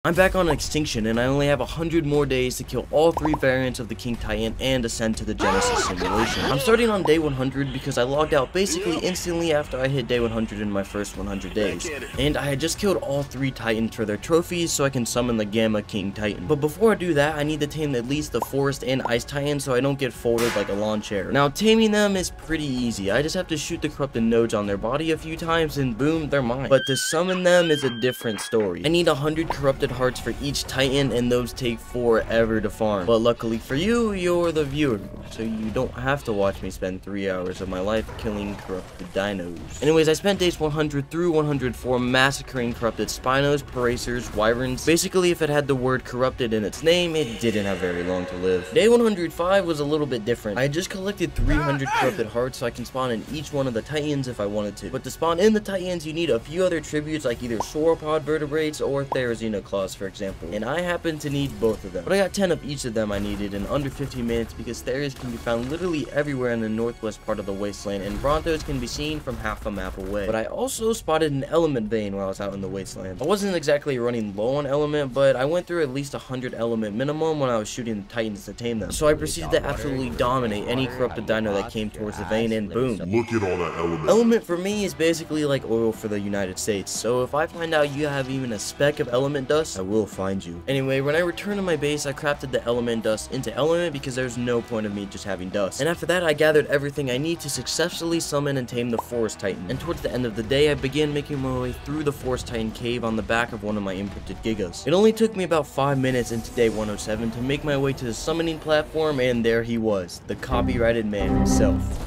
I'm back on Extinction, and I only have 100 more days to kill all 3 variants of the King Titan and ascend to the Genesis simulation. I'm starting on day 100 because I logged out basically instantly after I hit day 100 in my first 100 days. And I had just killed all 3 Titans for their trophies so I can summon the Gamma King Titan. But before I do that, I need to tame at least the Forest and Ice Titan so I don't get folded like a lawn chair. Now, taming them is pretty easy. I just have to shoot the corrupted nodes on their body a few times and boom, they're mine. But to summon them is a different story. I need 100 corrupted hearts for each Titan, and those take forever to farm. But luckily for you, you're the viewer, so you don't have to watch me spend 3 hours of my life killing corrupted dinos. Anyways, I spent days 100 through 104 massacring corrupted Spinos, Paracers, Wyverns. Basically, if it had the word corrupted in its name, it didn't have very long to live. Day 105 was a little bit different. I had just collected 300 corrupted hearts so I can spawn in each one of the Titans if I wanted to. But to spawn in the Titans, you need a few other tributes like either sauropod vertebrates or Therizino claws, for example. And I happen to need both of them. But I got 10 of each of them I needed in under 15 minutes because Theris can be found literally everywhere in the northwest part of the wasteland, and Brontos can be seen from half a map away. But I also spotted an element vein while I was out in the wasteland. I wasn't exactly running low on element, but I went through at least 100 element minimum when I was shooting the Titans to tame them. So I proceeded to absolutely dominate any corrupted dino that came towards the vein, and boom. Look at all that element. Element for me is basically like oil for the United States. So if I find out you have even a speck of element dust, I will find you. Anyway, when I returned to my base, I crafted the element dust into element because there's no point of me just having dust. And after that, I gathered everything I need to successfully summon and tame the Forest Titan. And towards the end of the day, I began making my way through the Forest Titan cave on the back of one of my imprinted Gigas. It only took me about 5 minutes into day 107 to make my way to the summoning platform, and there he was, the copyrighted man himself.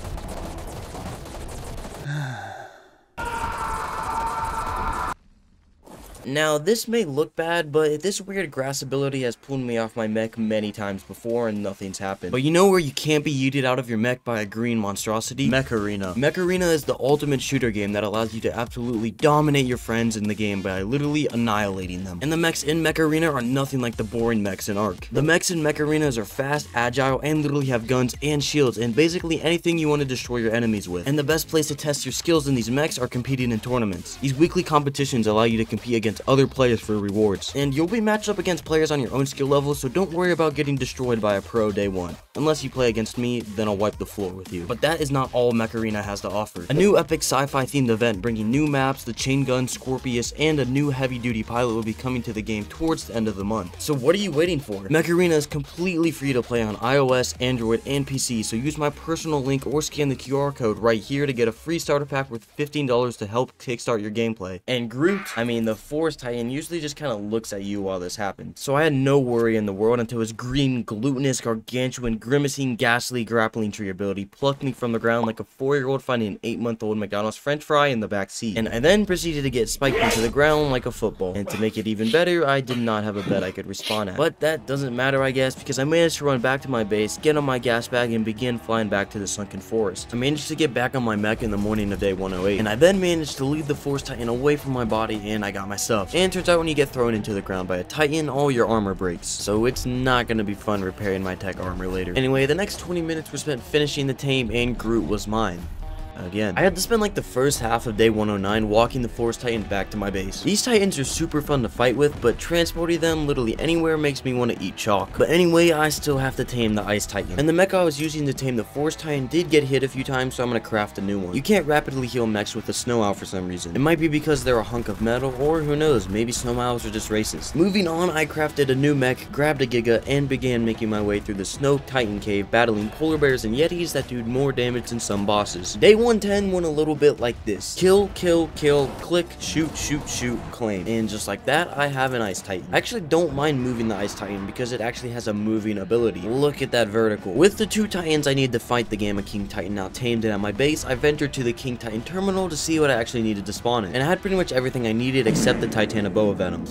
Now, this may look bad, but this weird grass ability has pulled me off my mech many times before and nothing's happened. But you know where you can't be yeeted out of your mech by a green monstrosity? Mech Arena. Mech Arena is the ultimate shooter game that allows you to absolutely dominate your friends in the game by literally annihilating them. And the mechs in Mech Arena are nothing like the boring mechs in Ark. The mechs in Mech Arenas are fast, agile, and literally have guns and shields, and basically anything you want to destroy your enemies with. And the best place to test your skills in these mechs are competing in tournaments. These weekly competitions allow you to compete against other players for rewards, and you'll be matched up against players on your own skill level, so don't worry about getting destroyed by a pro day 1. Unless you play against me, then I'll wipe the floor with you. But that is not all Mech Arena has to offer. A new epic sci-fi themed event bringing new maps, the chain gun, Scorpius, and a new heavy duty pilot will be coming to the game towards the end of the month. So what are you waiting for? Mech Arena is completely free to play on iOS, Android, and PC, so use my personal link or scan the QR code right here to get a free starter pack worth $15 to help kickstart your gameplay. And Groot, the Forest Titan, usually just kind of looks at you while this happens. So I had no worry in the world until his green, glutinous, gargantuan, grimacing, ghastly grappling tree ability plucked me from the ground like a 4-year-old finding an 8-month-old McDonald's french fry in the back seat. And I then proceeded to get spiked into the ground like a football. And to make it even better, I did not have a bed I could respawn at. But that doesn't matter, I guess, because I managed to run back to my base, get on my gas bag, and begin flying back to the sunken forest. I managed to get back on my mech in the morning of day 108, and I then managed to lead the Forest Titan away from my body, and I got my stuff. And turns out when you get thrown into the ground by a Titan, all your armor breaks. So it's not gonna be fun repairing my tech armor later. Anyway, the next 20 minutes were spent finishing the tame, and Groot was mine. Again. I had to spend like the first half of day 109 walking the Forest Titan back to my base. These Titans are super fun to fight with, but transporting them literally anywhere makes me want to eat chalk. But anyway, I still have to tame the Ice Titan. And the mech I was using to tame the Forest Titan did get hit a few times, so I'm gonna craft a new one. You can't rapidly heal mechs with a snow owl for some reason. It might be because they're a hunk of metal, or who knows, maybe snow owls are just racist. Moving on, I crafted a new mech, grabbed a Giga, and began making my way through the Snow Titan cave, battling polar bears and yetis that do more damage than some bosses. Day 110 went a little bit like this. Kill, kill, kill, click, shoot, shoot, shoot, claim. And just like that, I have an Ice Titan. I actually don't mind moving the Ice Titan because it actually has a moving ability. Look at that vertical. With the 2 Titans I need to fight the Gamma King Titan now tamed and at my base, I ventured to the King Titan terminal to see what I actually needed to spawn it. And I had pretty much everything I needed except the Titanoboa Venom.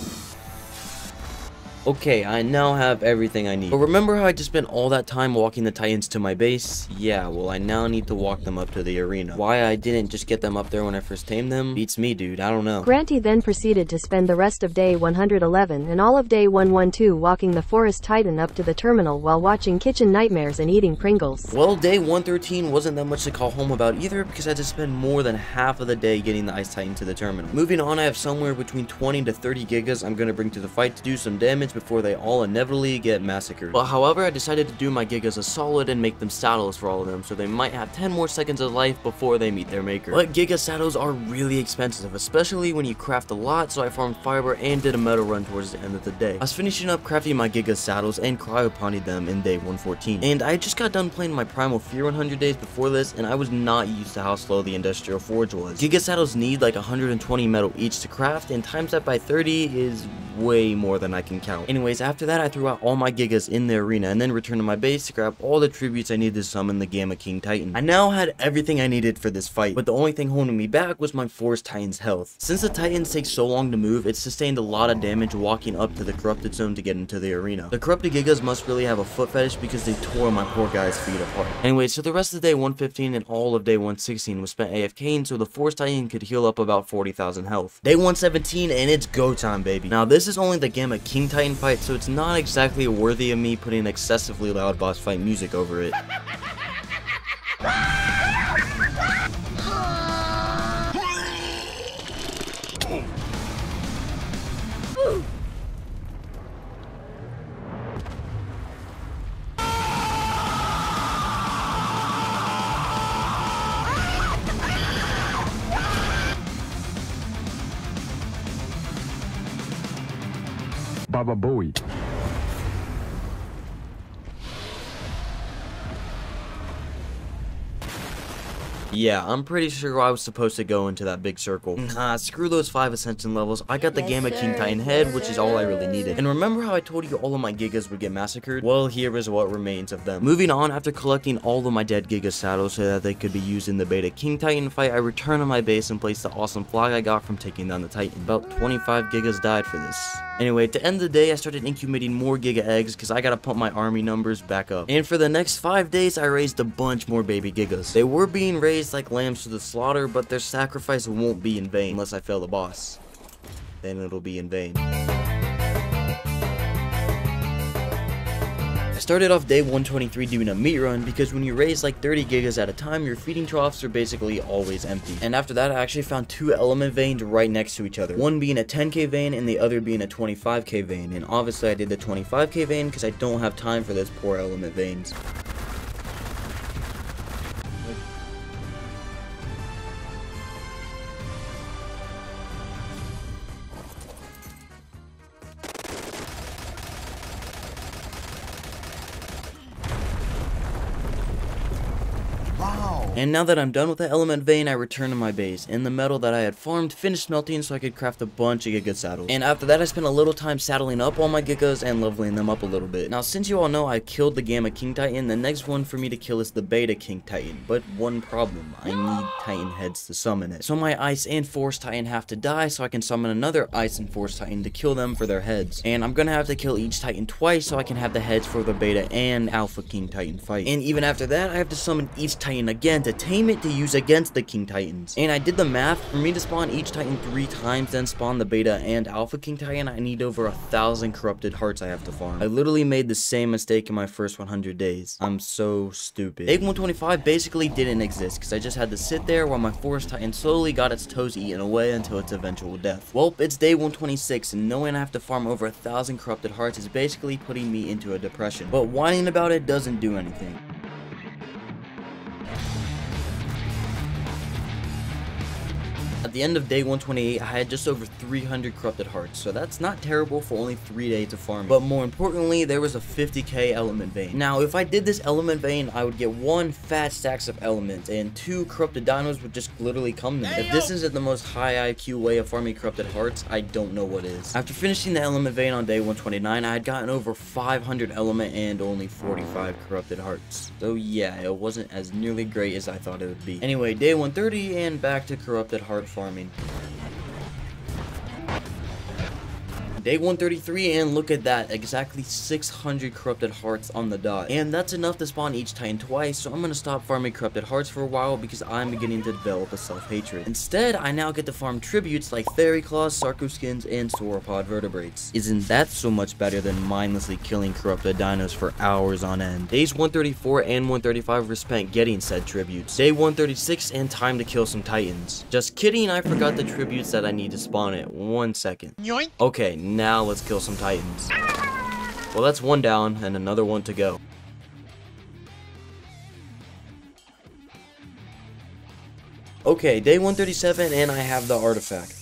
Okay, I now have everything I need. But remember how I just spent all that time walking the Titans to my base? Yeah, well, I now need to walk them up to the arena. Why I didn't just get them up there when I first tamed them beats me, dude. I don't know. Granty then proceeded to spend the rest of day 111 and all of day 112 walking the Forest Titan up to the terminal while watching Kitchen Nightmares and eating Pringles. Well, day 113 wasn't that much to call home about either because I had to spend more than half of the day getting the Ice Titan to the terminal. Moving on, I have somewhere between 20 to 30 gigas I'm gonna bring to the fight to do some damage before they all inevitably get massacred. But however, I decided to do my gigas a solid and make them saddles for all of them, so they might have 10 more seconds of life before they meet their maker. But giga saddles are really expensive, especially when you craft a lot, so I farmed fiber and did a metal run towards the end of the day. I was finishing up crafting my giga saddles and cryoponied them in day 114. And I just got done playing my Primal Fear 100 days before this, and I was not used to how slow the Industrial Forge was. Giga saddles need like 120 metal each to craft, and times that by 30 is way more than I can count. Anyways, after that I threw out all my gigas in the arena and then returned to my base to grab all the tributes I needed to summon the Gamma King Titan. I now had everything I needed for this fight, but the only thing holding me back was my Forest Titan's health. Since the Titans take so long to move, it sustained a lot of damage walking up to the corrupted zone to get into the arena. The corrupted gigas must really have a foot fetish because they tore my poor guy's feet apart. Anyway, so the rest of day 115 and all of day 116 was spent AFKing so the Forest Titan could heal up about 40,000 health. Day 117 and it's go time, baby. Now this is only the Gamma King Titan fight, so it's not exactly worthy of me putting excessively loud boss fight music over it. Baba Booey. Yeah, I'm pretty sure I was supposed to go into that big circle. Nah, screw those 5 ascension levels. I got the Gamma King Titan head, which is all I really needed. And remember how I told you all of my gigas would get massacred? Well, here is what remains of them. Moving on, after collecting all of my dead giga saddles so that they could be used in the Beta King Titan fight, I returned to my base and placed the awesome flag I got from taking down the Titan. About 25 gigas died for this. Anyway, to end the day, I started incubating more giga eggs because I gotta pump my army numbers back up. And for the next 5 days, I raised a bunch more baby gigas. They were being raised like lambs to the slaughter, but their sacrifice won't be in vain unless I fail the boss. Then it'll be in vain. I started off day 123 doing a meat run because when you raise like 30 gigas at a time, your feeding troughs are basically always empty. And after that, I actually found 2 element veins right next to each other. One being a 10k vein and the other being a 25k vein. And obviously I did the 25k vein because I don't have time for those poor element veins. And now that I'm done with the element vein, I return to my base, and the metal that I had farmed finished smelting so I could craft a bunch of giga saddles. And after that, I spent a little time saddling up all my gigas and leveling them up a little bit. Now, since you all know I killed the Gamma King Titan, the next one for me to kill is the Beta King Titan. But one problem, I need Titan heads to summon it. So my Ice and Force Titan have to die so I can summon another Ice and Force Titan to kill them for their heads. And I'm gonna have to kill each Titan twice so I can have the heads for the Beta and Alpha King Titan fight. And even after that, I have to summon each Titan again to tame it to use against the King Titans. And I did the math. For me to spawn each Titan 3 times, then spawn the Beta and Alpha King Titan, I need over 1,000 corrupted hearts I have to farm. I literally made the same mistake in my first 100 days. I'm so stupid. Day 125 basically didn't exist because I just had to sit there while my Forest Titan slowly got its toes eaten away until its eventual death. Well, it's day 126 and knowing I have to farm over 1,000 corrupted hearts is basically putting me into a depression. But whining about it doesn't do anything. At the end of day 128, I had just over 300 corrupted hearts, so that's not terrible for only 3 days of farming. But more importantly, there was a 50k element vein. Now, if I did this element vein, I would get 1 fat stacks of elements, and 2 corrupted dinos would just literally come to me. If this isn't the most high IQ way of farming corrupted hearts, I don't know what is. After finishing the element vein on day 129, I had gotten over 500 element and only 45 corrupted hearts. So yeah, it wasn't as nearly great as I thought it would be. Anyway, day 130 and back to corrupted heart farming. Day 133, and look at that, exactly 600 corrupted hearts on the dot. And that's enough to spawn each titan twice, so I'm gonna stop farming corrupted hearts for a while because I'm beginning to develop a self-hatred. Instead, I now get to farm tributes like fairy claws, sarco skins, and sauropod vertebrates. Isn't that so much better than mindlessly killing corrupted dinos for hours on end? Days 134 and 135 were spent getting said tributes. Day 136, and time to kill some titans. Just kidding, I forgot the tributes that I need to spawn it. 1 second. Yoink. Okay, now let's kill some titans. Well, that's one down and another one to go. Okay, day 137, and I have the artifact.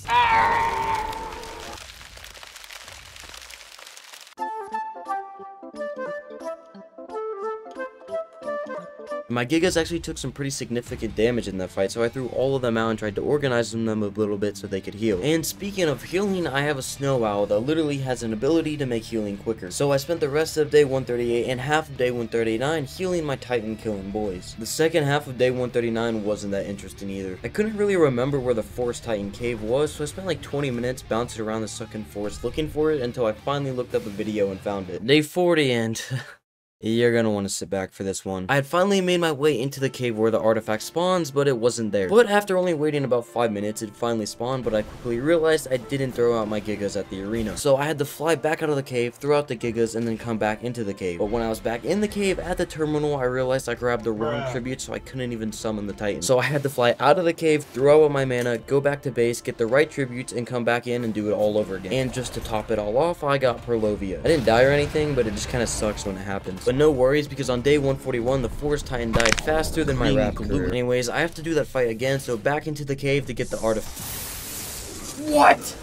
My Gigas actually took some pretty significant damage in that fight, so I threw all of them out and tried to organize them a little bit so they could heal. And speaking of healing, I have a snow owl that literally has an ability to make healing quicker. So I spent the rest of day 138 and half of day 139 healing my titan killing boys. The second half of day 139 wasn't that interesting either. I couldn't really remember where the forest titan cave was, so I spent like 20 minutes bouncing around the sunken forest looking for it until I finally looked up a video and found it. Day 40, and you're gonna want to sit back for this one. I had finally made my way into the cave where the artifact spawns, but it wasn't there. But after only waiting about 5 minutes, it finally spawned, but I quickly realized I didn't throw out my Gigas at the arena. So I had to fly back out of the cave, throw out the Gigas, and then come back into the cave. But when I was back in the cave at the terminal, I realized I grabbed the wrong tribute, so I couldn't even summon the Titan. So I had to fly out of the cave, throw out my mana, go back to base, get the right tributes, and come back in and do it all over again. And just to top it all off, I got Perlovia. I didn't die or anything, but it just kind of sucks when it happens. But no worries, because on day 141, the Forest Titan died faster than my Raptor. Anyways, I have to do that fight again, so back into the cave to get the artifact. What?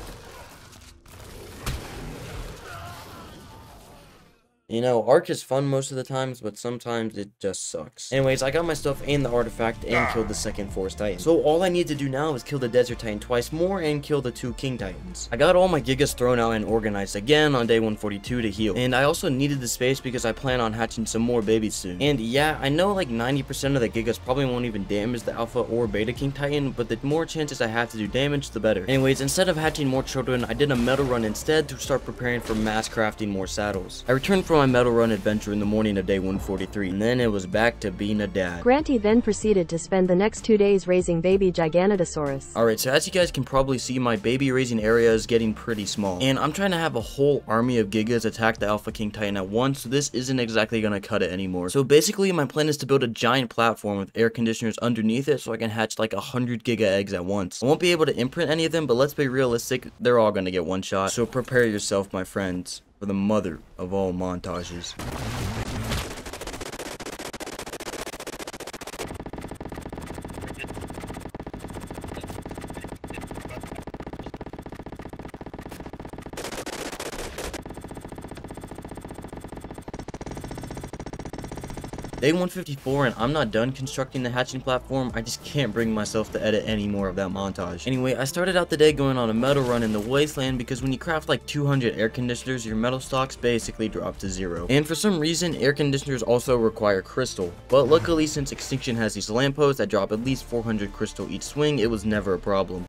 You know, Arc is fun most of the times, but sometimes it just sucks. Anyways, I got my stuff and the artifact and killed the second Forest Titan. So all I need to do now is kill the Desert Titan twice more and kill the 2 King Titans. I got all my Gigas thrown out and organized again on day 142 to heal. And I also needed the space because I plan on hatching some more babies soon. And yeah, I know like 90% of the Gigas probably won't even damage the Alpha or Beta King Titan, but the more chances I have to do damage, the better. Anyways, instead of hatching more children, I did a metal run instead to start preparing for mass crafting more saddles. I returned from my metal run adventure in the morning of day 143, and then it was back to being a dad. Granty then proceeded to spend the next 2 days raising baby Giganotosaurus. Alright, so as you guys can probably see, my baby raising area is getting pretty small, and I'm trying to have a whole army of Gigas attack the Alpha King Titan at once, so this isn't exactly gonna cut it anymore. So basically, my plan is to build a giant platform with air conditioners underneath it so I can hatch like 100 Giga eggs at once. I won't be able to imprint any of them, but let's be realistic, they're all gonna get one shot. So prepare yourself, my friends, for the mother of all montages. Day 154, and I'm not done constructing the hatching platform. I just can't bring myself to edit any more of that montage. Anyway, I started out the day going on a metal run in the wasteland because when you craft like 200 air conditioners, your metal stocks basically drop to 0. And for some reason, air conditioners also require crystal. But luckily, since Extinction has these lampposts that drop at least 400 crystal each swing, it was never a problem.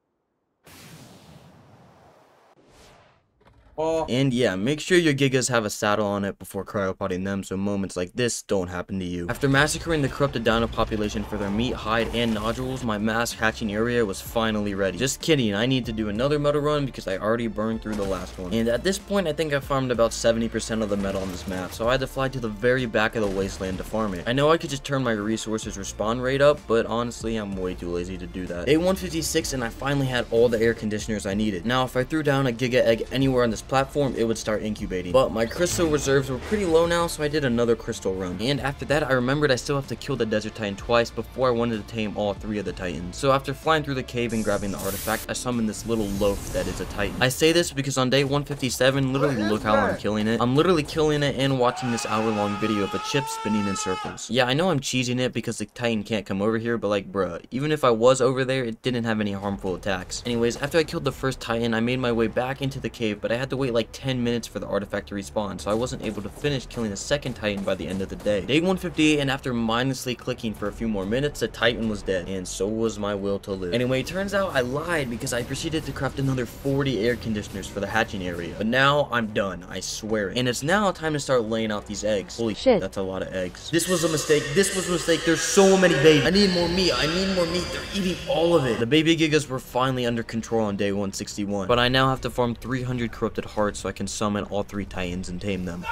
And yeah, make sure your Gigas have a saddle on it before cryopotting them so moments like this don't happen to you. After massacring the corrupted dino population for their meat, hide, and nodules, my mass hatching area was finally ready. Just kidding, I need to do another metal run because I already burned through the last one. And at this point, I think I farmed about 70% of the metal on this map, so I had to fly to the very back of the wasteland to farm it. I know I could just turn my resources respawn rate up, but honestly, I'm way too lazy to do that. Day 156, and I finally had all the air conditioners I needed. Now, if I threw down a Giga egg anywhere on this platform, it would start incubating. But my crystal reserves were pretty low now, so I did another crystal run. And after that, I remembered I still have to kill the Desert Titan twice before I wanted to tame all 3 of the Titans. So after flying through the cave and grabbing the artifact, I summoned this little loaf that is a Titan. I say this because on day 157, literally look how I'm killing it. I'm literally killing it and watching this hour-long video of a chip spinning in circles. Yeah, I know I'm cheesing it because the Titan can't come over here, but like, bruh, even if I was over there, it didn't have any harmful attacks. Anyways, after I killed the first Titan, I made my way back into the cave, but I had to wait like 10 minutes for the artifact to respawn, so I wasn't able to finish killing the second Titan by the end of the day. Day 158, and after mindlessly clicking for a few more minutes, the Titan was dead, and so was my will to live. Anyway, it turns out I lied because I proceeded to craft another 40 air conditioners for the hatching area. But now I'm done, I swear it. And it's now time to start laying out these eggs. Holy shit, that's a lot of eggs. This was a mistake. This was a mistake. There's so many babies. I need more meat. I need more meat. They're eating all of it. The baby gigas were finally under control on day 161. But I now have to farm 300 corrupted hearts so I can summon all 3 Titans and tame them.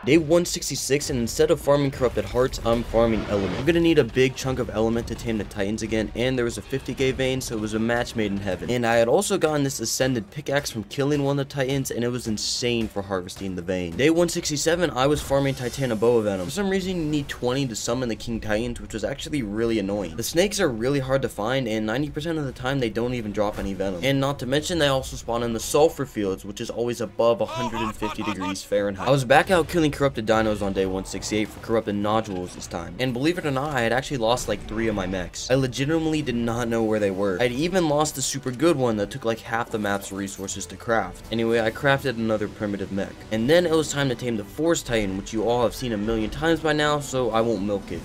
Day 166, and instead of farming corrupted hearts, I'm farming element. I'm gonna need a big chunk of element to tame the Titans again, and there was a 50k vein, so it was a match made in heaven. And I had also gotten this ascended pickaxe from killing one of the Titans, and it was insane for harvesting the vein. Day 167, I was farming Titanoboa venom. For some reason, you need 20 to summon the King Titans, which was actually really annoying. The snakes are really hard to find, and 90% of the time, they don't even drop any venom. And not to mention, they also spawn in the sulfur fields, which is always above 150 degrees Fahrenheit. I was back out killing corrupted dinos on day 168 for corrupted nodules this time, and believe it or not, I had actually lost like 3 of my mechs. I legitimately did not know where they were. I'd even lost a super good one that took like half the map's resources to craft. Anyway, I crafted another primitive mech, and then it was time to tame the Forest Titan, which you all have seen a million times by now, so I won't milk it.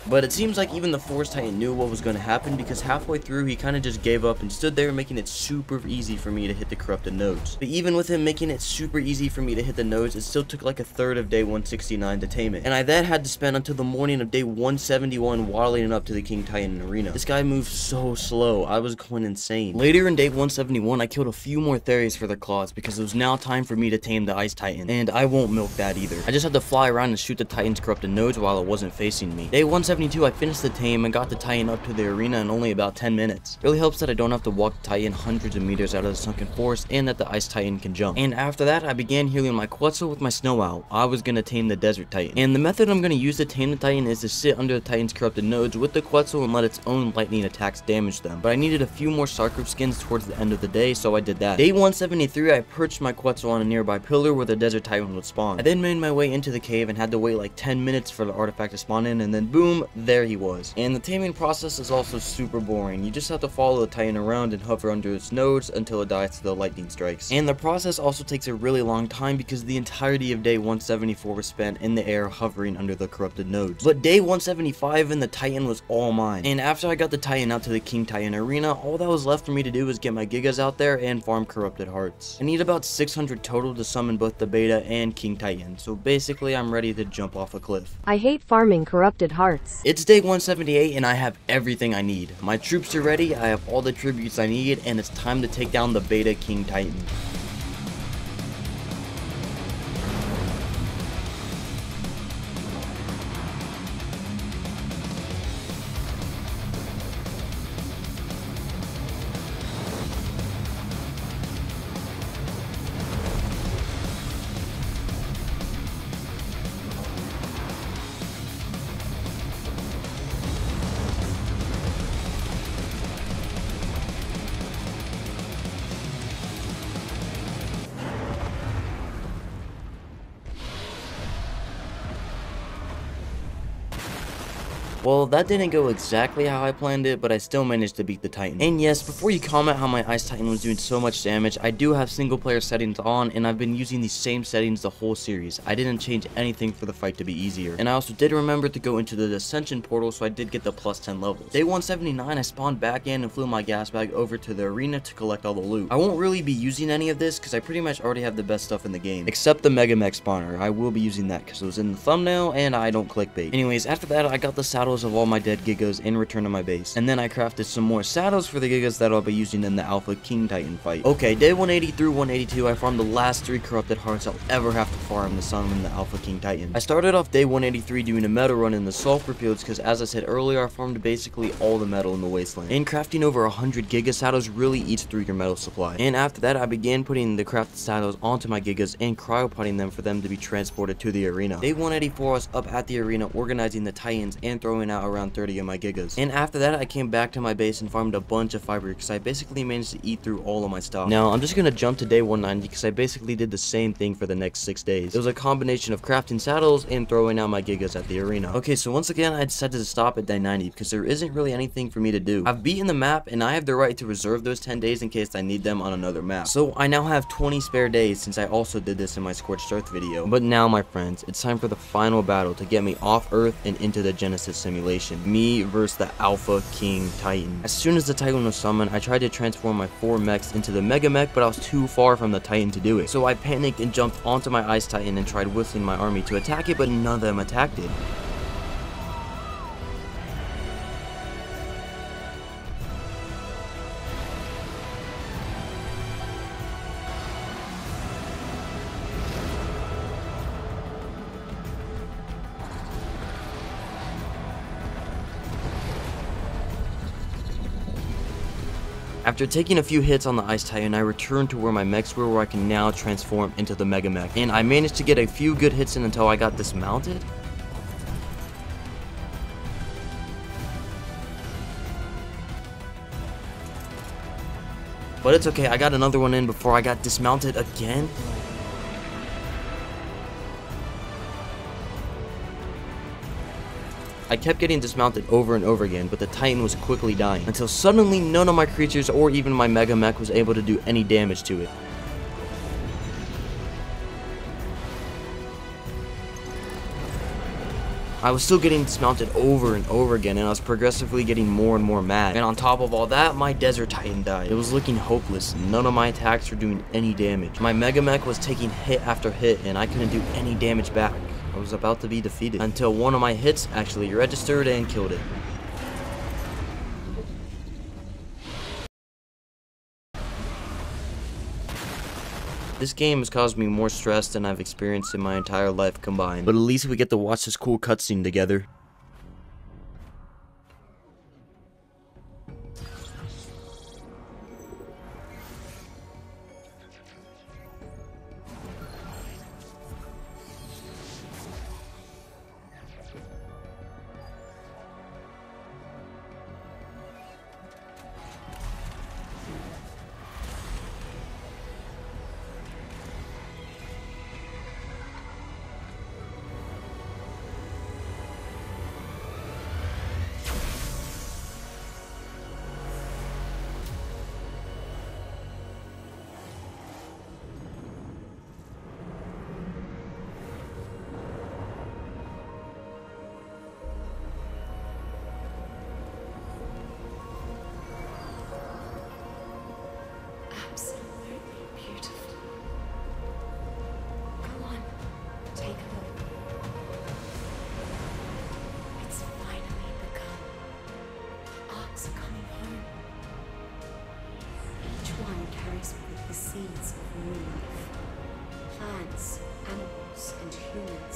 But it seems like even the Forest Titan knew what was going to happen, because halfway through he kind of just gave up and stood there, making it super easy for me to hit the corrupted nodes. But even with him making it super easy for me to hit the nodes, it still took like a third of day 169 to tame it. And I then had to spend until the morning of day 171 waddling up to the King Titan arena. This guy moves so slow, I was going insane. Later in day 171, I killed a few more Theres for their claws, because it was now time for me to tame the Ice Titan. And I won't milk that either. I just had to fly around and shoot the Titan's corrupted nodes while it wasn't facing me. Day 172, I finished the tame and got the Titan up to the arena in only about 10 minutes. It really helps that I don't have to walk the Titan hundreds of meters out of the sunken forest, and that the Ice Titan can jump. And after that, I began healing my Quetzal with my Snow Owl. I was gonna tame the Desert Titan. And the method I'm gonna use to tame the Titan is to sit under the Titan's corrupted nodes with the Quetzal and let its own lightning attacks damage them. But I needed a few more Sarkov skins towards the end of the day, so I did that. Day 173, I perched my Quetzal on a nearby pillar where the Desert Titan would spawn. I then made my way into the cave and had to wait like 10 minutes for the artifact to spawn in, and then boom, there he was. And the taming process is also super boring. You just have to follow the Titan around and hover under its nodes until it dies to the lightning strikes. And the process also takes a really long time because the entirety of day 174 was spent in the air hovering under the corrupted nodes. But day 175 and the Titan was all mine. And after I got the Titan out to the King Titan arena, all that was left for me to do was get my Gigas out there and farm corrupted hearts. I need about 600 total to summon both the Beta and King Titan, so basically I'm ready to jump off a cliff. I hate farming corrupted hearts. It's day 178 and I have everything I need. My troops are ready, I have all the tributes I need, and it's time to take down the Beta King Titan. Well, that didn't go exactly how I planned it, but I still managed to beat the Titan. And yes, before you comment how my Ice Titan was doing so much damage, I do have single player settings on, and I've been using these same settings the whole series. I didn't change anything for the fight to be easier. And I also did remember to go into the Ascension portal, so I did get the plus 10 levels. Day 179, I spawned back in and flew my gas bag over to the arena to collect all the loot. I won't really be using any of this because I pretty much already have the best stuff in the game, except the Mega Mech spawner. I will be using that because it was in the thumbnail and I don't clickbait. Anyways, after that, I got the saddles of all my dead Gigas in return to my base, and then I crafted some more saddles for the Gigas that I'll be using in the Alpha King Titan fight. Okay, day 180 through 182, I farmed the last 3 corrupted hearts I'll ever have to farm to summon the Alpha King Titan. I started off day 183 doing a metal run in the sulfur fields because, as I said earlier, I farmed basically all the metal in the wasteland, and crafting over 100 Giga saddles really eats through your metal supply. And after that, I began putting the crafted saddles onto my Gigas and cryopotting them for them to be transported to the arena. Day 184, I was up at the arena organizing the Titans and throwing throwing out around 30 of my gigas. And after that, I came back to my base and farmed a bunch of fiber because I basically managed to eat through all of my stuff. Now, I'm just gonna jump to day 190 because I basically did the same thing for the next 6 days. It was a combination of crafting saddles and throwing out my gigas at the arena. Okay, so once again, I decided to stop at day 90 because there isn't really anything for me to do. I've beaten the map and I have the right to reserve those 10 days in case I need them on another map. So I now have 20 spare days since I also did this in my Scorched Earth video. But now, my friends, it's time for the final battle to get me off Earth and into the Genesis simulation. Me versus the Alpha King Titan. As soon as the Titan was summoned, I tried to transform my 4 mechs into the Mega Mech, but I was too far from the Titan to do it. So I panicked and jumped onto my Ice Titan and tried whistling my army to attack it, but none of them attacked it. After taking a few hits on the Ice Titan, I returned to where my mechs were, where I can now transform into the Mega Mech. And I managed to get a few good hits in until I got dismounted. But it's okay, I got another one in before I got dismounted again. I kept getting dismounted over and over again, but the Titan was quickly dying, until suddenly none of my creatures or even my Mega Mech was able to do any damage to it. I was still getting dismounted over and over again, and I was progressively getting more and more mad. And on top of all that, my Desert Titan died. It was looking hopeless. None of my attacks were doing any damage. My Mega Mech was taking hit after hit, and I couldn't do any damage back. I was about to be defeated until one of my hits actually registered and killed it. This game has caused me more stress than I've experienced in my entire life combined, but at least we get to watch this cool cutscene together. Absolutely beautiful. Go on, take a look. It's finally begun. The arcs are coming home. Each one carries with it the seeds of new life. Plants, animals, and humans.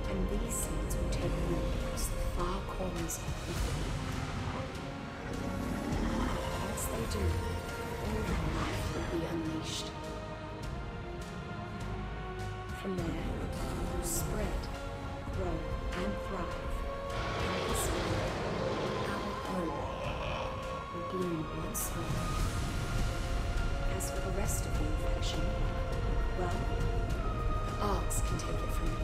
And these seeds will take root across the far corners of the world. Once they do, all life will be unleashed. From there, it will spread, grow, and thrive. And this world, our home, will bloom once more. As for the rest of the infection, well, the arcs can take it from here.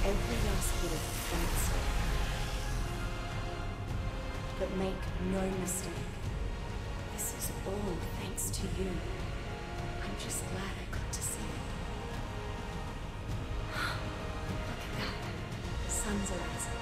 Every last bit of defense. But make no mistake, this is all thanks to you. I'm just glad I got to see it. Look at that. The sun's rising.